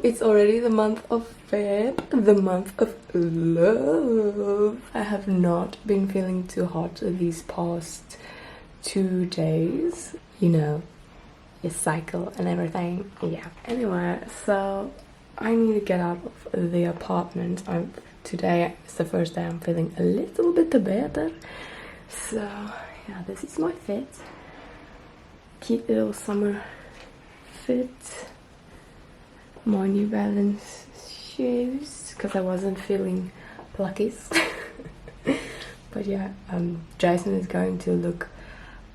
it's already the month of Feb, the month of love. I have not been feeling too hot these past 2 days. You know, your cycle and everything. Yeah. Anyway, so I need to get out of the apartment. Today is the first day I'm feeling a little bit better. So yeah, this is my fit. Cute little summer fit. My New Balance shoes because I wasn't feeling plucky. But yeah, Jason is going to look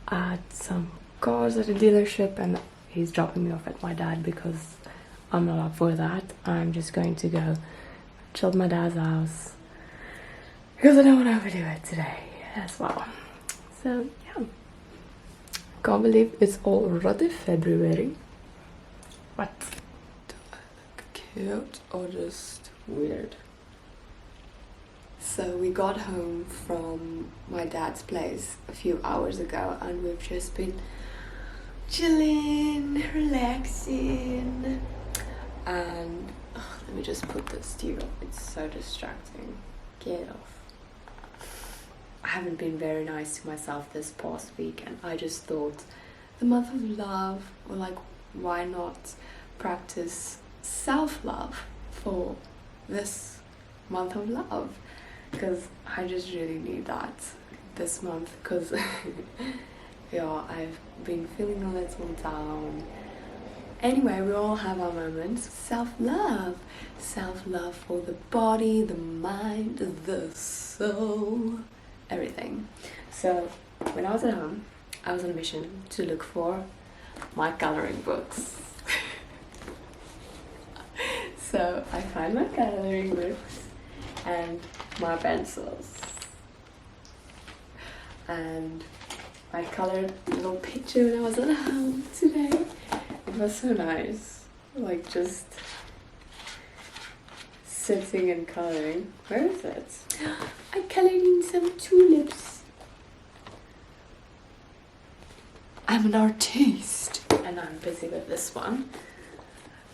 at some cars at a dealership and he's dropping me off at my dad because I'm not up for that. I'm just going to go chill at my dad's house because I don't want to overdo it today as well. So yeah, can't believe it's already February. What? Do I look cute or just weird? So we got home from my dad's place a few hours ago and we've just been chilling, relaxing, and let me just put this to you. It's so distracting. Get it off. I haven't been very nice to myself this past week and I just thought the month of love, or like, why not practice self-love for this month of love? Because I just really need that this month because yeah, I've been feeling a little down. Anyway, we all have our moments. Self-love. Self-love for the body, the mind, the soul, everything. So when I was at home, I was on a mission to look for my coloring books. So I found my coloring books and my pencils. And I colored a little picture when I was at home today. It was so nice, like just sitting and coloring. Where is it? I colored in some tulips. I'm an artiste and I'm busy with this one.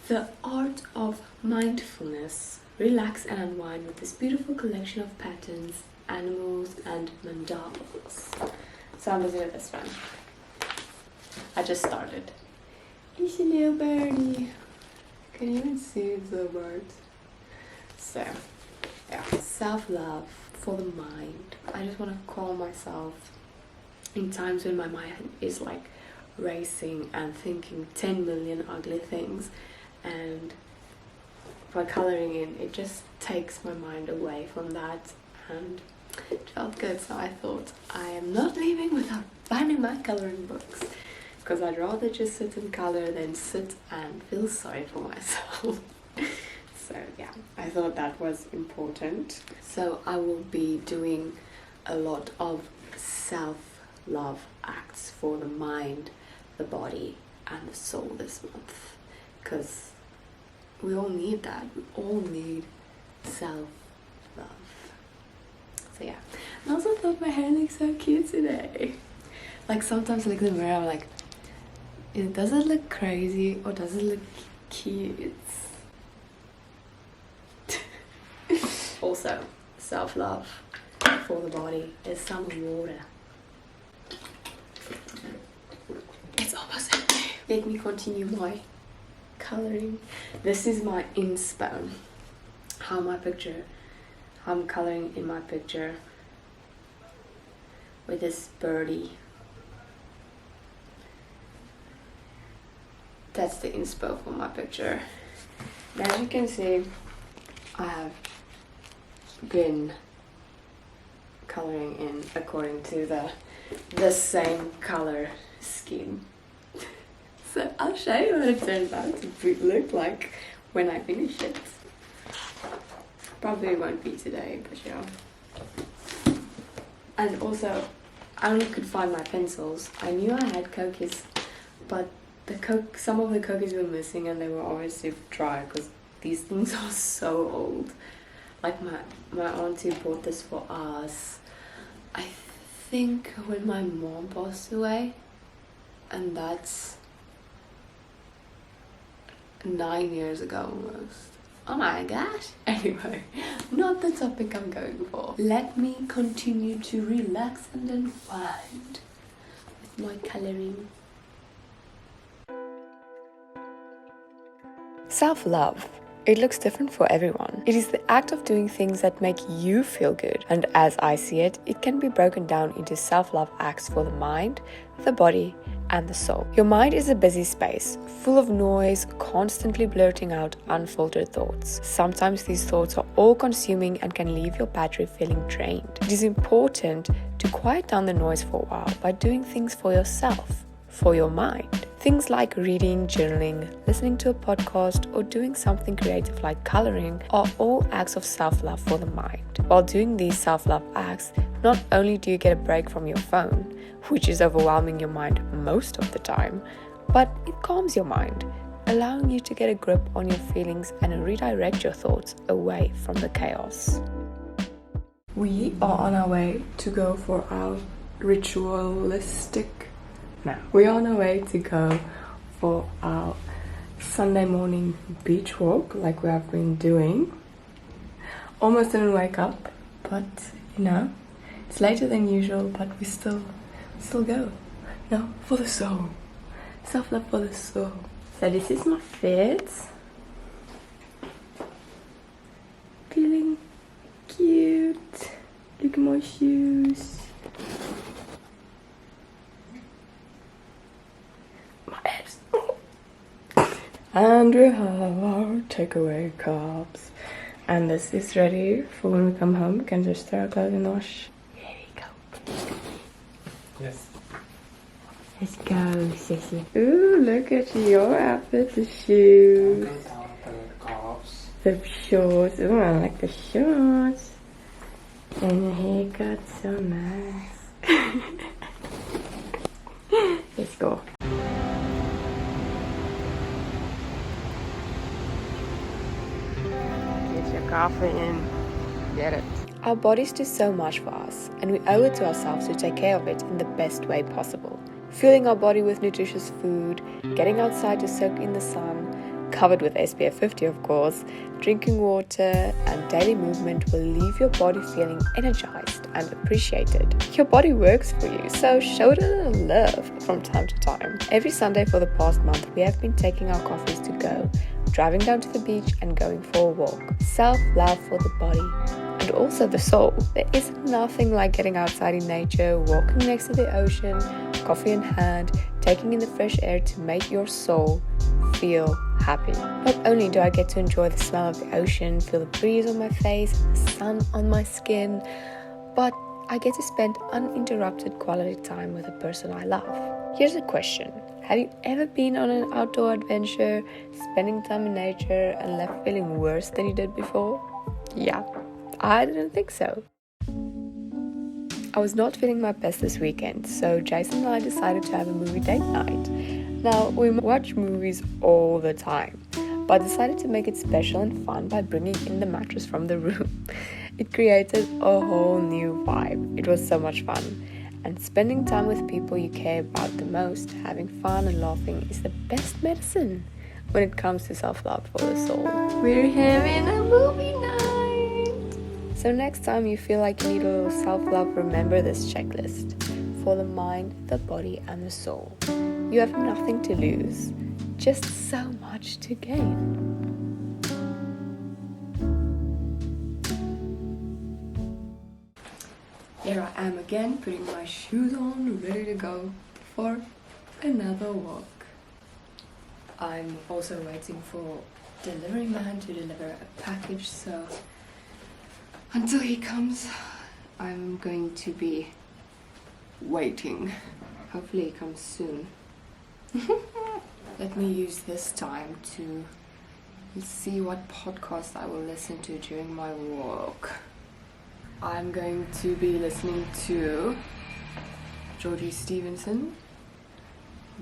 The Art of Mindfulness. Relax and unwind with this beautiful collection of patterns, animals and mandalas. So I'm busy with this one. I just started. It's a little birdie. Can you even see it's a bird? So, yeah. Self-love for the mind. I just want to calm myself in times when my mind is like racing and thinking 10 million ugly things, and by colouring in, it just takes my mind away from that, and it felt good. So I thought, I am not leaving without finding my colouring books, because I'd rather just sit and colour than sit and feel sorry for myself. So yeah, I thought that was important. So I will be doing a lot of self-love acts for the mind, the body and the soul this month, because we all need that. We all need self-love. So yeah. And I also thought my hair looks so cute today. Like sometimes I look in the mirror, I'm like, does it look crazy or does it look cute? Also, self-love for the body is some water. It's almost empty. Let me continue my colouring. This is my inspo. I'm colouring in my picture with this birdie. That's the inspo for my picture. And as you can see, I have been colouring in according to the same colour scheme. So I'll show you what it turns out to look like when I finish it. Probably won't be today, but yeah. And also, I only could find my pencils. I knew I had Cokies, but some of the Cokies were missing and they were obviously dry because these things are so old. Like my auntie bought this for us, I think when my mom passed away, and that's 9 years ago almost. Oh my gosh. Anyway, not the topic I'm going for. Let me continue to relax and unwind with my coloring. Self-love. It looks different for everyone. It is the act of doing things that make you feel good. And as I see it, it can be broken down into self-love acts for the mind, the body, and the soul. Your mind is a busy space, full of noise, constantly blurting out unfiltered thoughts. Sometimes these thoughts are all-consuming and can leave your battery feeling drained. It is important to quiet down the noise for a while by doing things for yourself, for your mind. Things like reading, journaling, listening to a podcast, or doing something creative like coloring are all acts of self-love for the mind. While doing these self-love acts, not only do you get a break from your phone, which is overwhelming your mind most of the time, but it calms your mind, allowing you to get a grip on your feelings and redirect your thoughts away from the chaos. We are on our way to go for our we're on our way to go for our Sunday morning beach walk like we have been doing. Almost didn't wake up, but it's later than usual, but we still go. No, for the soul. Self-love for the soul. So this is my fit. Feeling cute. Look at my shoes. And we have our takeaway cups. And this is ready for when we come home. We can just throw our clothes in the wash. Here we go. Yes. Let's go, sissy. Ooh, look at your outfit. The shoes. The shorts. Ooh, I like the shorts. And the haircut's so nice. Let's go. Coffee in. Get it. Our bodies do so much for us, and we owe it to ourselves to take care of it in the best way possible. Fueling our body with nutritious food, getting outside to soak in the sun, covered with SPF 50 of course, drinking water and daily movement will leave your body feeling energized and appreciated. Your body works for you, so show it a little love from time to time. Every Sunday for the past month we have been taking our coffees to go, driving down to the beach and going for a walk. Self-love for the body and also the soul. There is nothing like getting outside in nature, walking next to the ocean, coffee in hand, taking in the fresh air to make your soul feel happy. Not only do I get to enjoy the smell of the ocean, feel the breeze on my face, the sun on my skin, but I get to spend uninterrupted quality time with the person I love. Here's a question. Have you ever been on an outdoor adventure, spending time in nature and left feeling worse than you did before? Yeah, I didn't think so. I was not feeling my best this weekend, so Jason and I decided to have a movie date night. Now, we watch movies all the time, but I decided to make it special and fun by bringing in the mattress from the room. It created a whole new vibe. It was so much fun. And spending time with people you care about the most, having fun and laughing is the best medicine when it comes to self-love for the soul. We're having a movie night! So next time you feel like you need a little self-love, remember this checklist. For the mind, the body and the soul. You have nothing to lose, just so much to gain. Here I am again, putting my shoes on, ready to go for another walk. I'm also waiting for delivery man to deliver a package, so until he comes, I'm going to be waiting. Hopefully he comes soon. Let me use this time to see what podcast I will listen to during my walk. I'm going to be listening to Georgie Stevenson,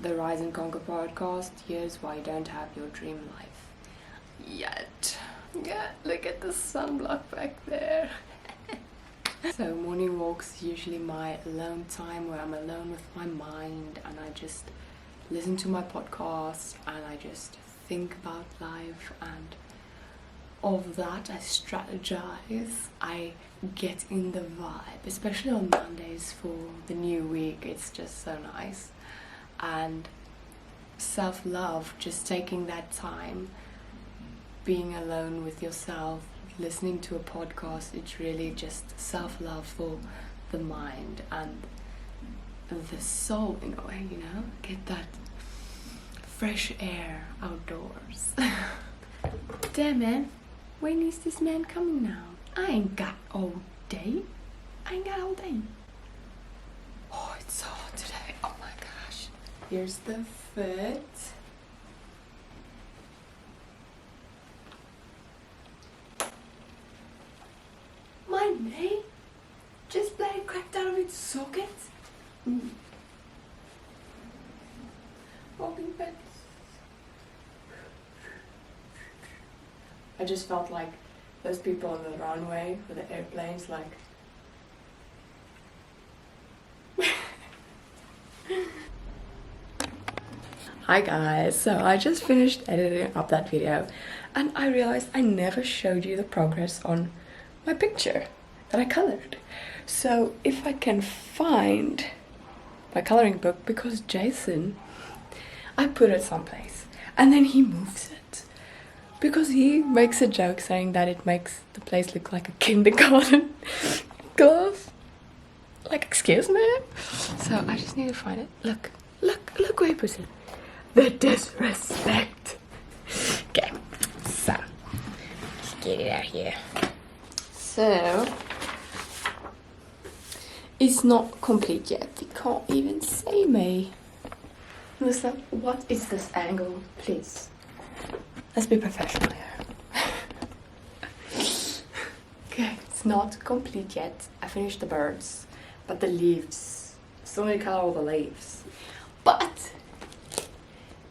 the Rise and Conquer podcast. Here's why you don't have your dream life yet. Yeah, look at the sunblock back there. So morning walks usually my alone time where I'm alone with my mind and I just listen to my podcast and I just think about life and all of that. I strategize, I get in the vibe, especially on Mondays for the new week. It's just so nice. And self-love, just taking that time, being alone with yourself, listening to a podcast, it's really just self-love for the mind and the soul in a way, you know? Get that fresh air outdoors. Damn, man, when is this man coming now? I ain't got all day. Oh, it's so hot today. Oh my gosh. Here's the foot. My name just bloody cracked out of its socket. Walking pets. I just felt like those people on the runway with the airplanes, like. Hi guys, so I just finished editing up that video and I realized I never showed you the progress on my picture that I colored. So if I can find my coloring book, because Jason, I put it someplace and then he moves it because he makes a joke saying that it makes the place look like a kindergarten class. Like, excuse me? So I just need to find it. Look where he puts it. The disrespect. Okay, so let's get it out here. So it's not complete yet. You can't even see me. Listen, what is this angle? Please, let's be professional here. Okay, it's not complete yet. I finished the birds, but the leaves. Still need to color all the leaves. But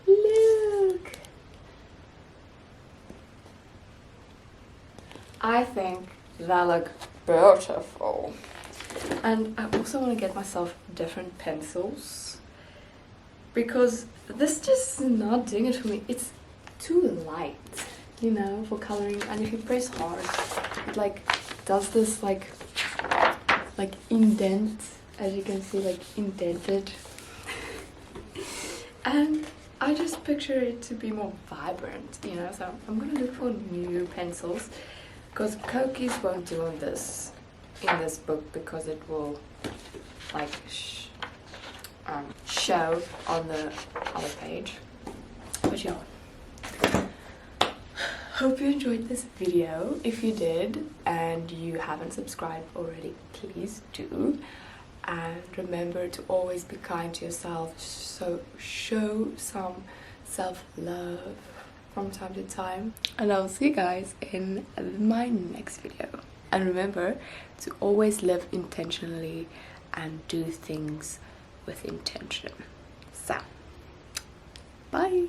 look, I think that look beautiful. And I also want to get myself different pencils because this just is not doing it for me. It's too light, you know, for coloring. And if you press hard, it like does this like indent, as you can see, like indented. And I just picture it to be more vibrant, you know, so I'm gonna look for new pencils because Kokies won't do on this in this book because it will like show on the other page. But yeah, hope you enjoyed this video. If you did and you haven't subscribed already, please do. And remember to always be kind to yourself, so show some self-love from time to time. And I'll see you guys in my next video. And remember to always live intentionally and do things with intention. So, bye!